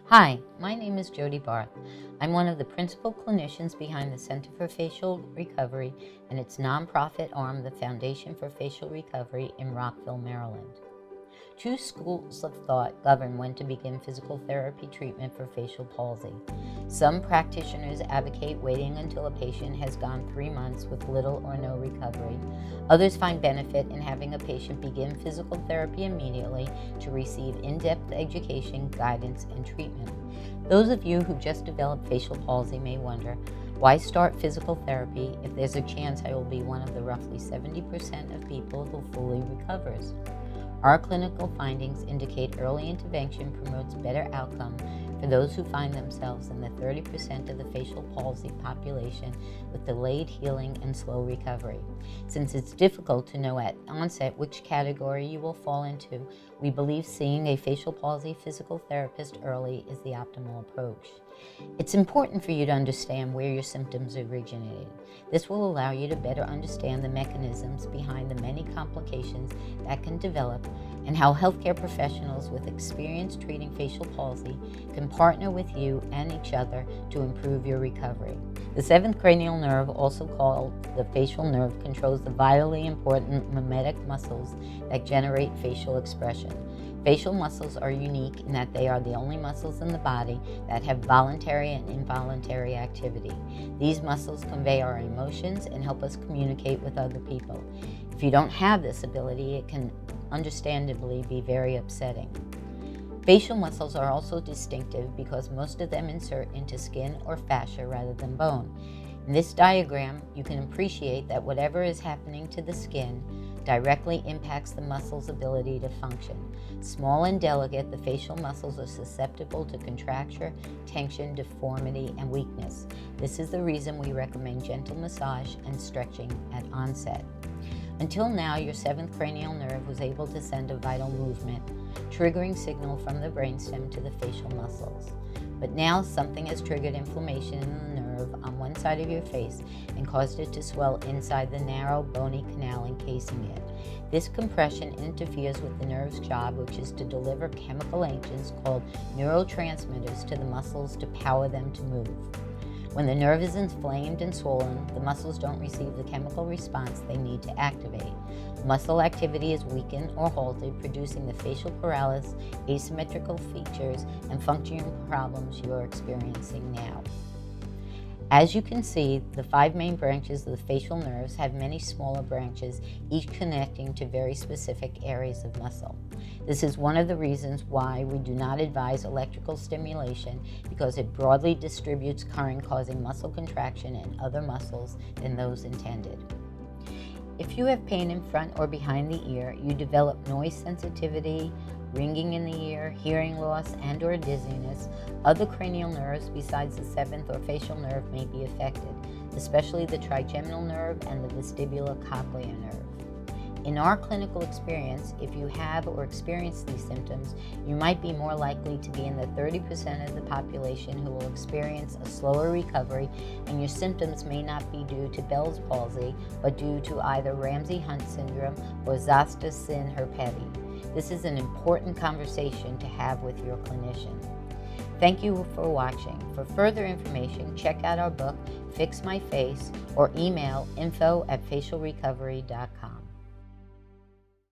Hi, my name is Jody Barth. I'm one of the principal clinicians behind the Center for Facial Recovery and its nonprofit arm, the Foundation for Facial Recovery in Rockville, Maryland. Two schools of thought govern when to begin physical therapy treatment for facial palsy. Some practitioners advocate waiting until a patient has gone 3 months with little or no recovery. Others find benefit in having a patient begin physical therapy immediately to receive in-depth education, guidance, and treatment. Those of you who just developed facial palsy may wonder, why start physical therapy if there's a chance I will be one of the roughly 70% of people who fully recovers? Our clinical findings indicate early intervention promotes better outcome for those who find themselves in the 30% of the facial palsy population with delayed healing and slow recovery. Since it's difficult to know at onset which category you will fall into, we believe seeing a facial palsy physical therapist early is the optimal approach. It's important for you to understand where your symptoms originated. This will allow you to better understand the mechanisms behind the many complications that can develop and how healthcare professionals with experience treating facial palsy can partner with you and each other to improve your recovery. The seventh cranial nerve, also called the facial nerve, controls the vitally important mimetic muscles that generate facial expression. Facial muscles are unique in that they are the only muscles in the body that have voluntary and involuntary activity. These muscles convey our emotions and help us communicate with other people. If you don't have this ability, it can understandably be very upsetting. Facial muscles are also distinctive because most of them insert into skin or fascia rather than bone. In this diagram, you can appreciate that whatever is happening to the skin directly impacts the muscle's ability to function. Small and delicate, the facial muscles are susceptible to contracture, tension, deformity, and weakness. This is the reason we recommend gentle massage and stretching at onset. Until now, your seventh cranial nerve was able to send a vital movement, triggering signal from the brainstem to the facial muscles. But now something has triggered inflammation in the nerve on one side of your face and caused it to swell inside the narrow, bony canal encasing it. This compression interferes with the nerve's job, which is to deliver chemical agents called neurotransmitters to the muscles to power them to move. When the nerve is inflamed and swollen, the muscles don't receive the chemical response they need to activate. Muscle activity is weakened or halted, producing the facial paralysis, asymmetrical features, and functional problems you are experiencing now. As you can see, the 5 main branches of the facial nerves have many smaller branches, each connecting to very specific areas of muscle. This is one of the reasons why we do not advise electrical stimulation, because it broadly distributes current, causing muscle contraction in other muscles than those intended. If you have pain in front or behind the ear, you develop noise sensitivity, ringing in the ear, hearing loss, and/or dizziness, other cranial nerves besides the seventh or facial nerve may be affected, especially the trigeminal nerve and the vestibulocochlear nerve. In our clinical experience, if you have or experience these symptoms, you might be more likely to be in the 30% of the population who will experience a slower recovery, and your symptoms may not be due to Bell's palsy, but due to either Ramsay-Hunt syndrome or zoster Sin-Herpeti. This is an important conversation to have with your clinician. Thank you for watching. For further information, check out our book, Fix My Face, or email info@facialrecovery.com.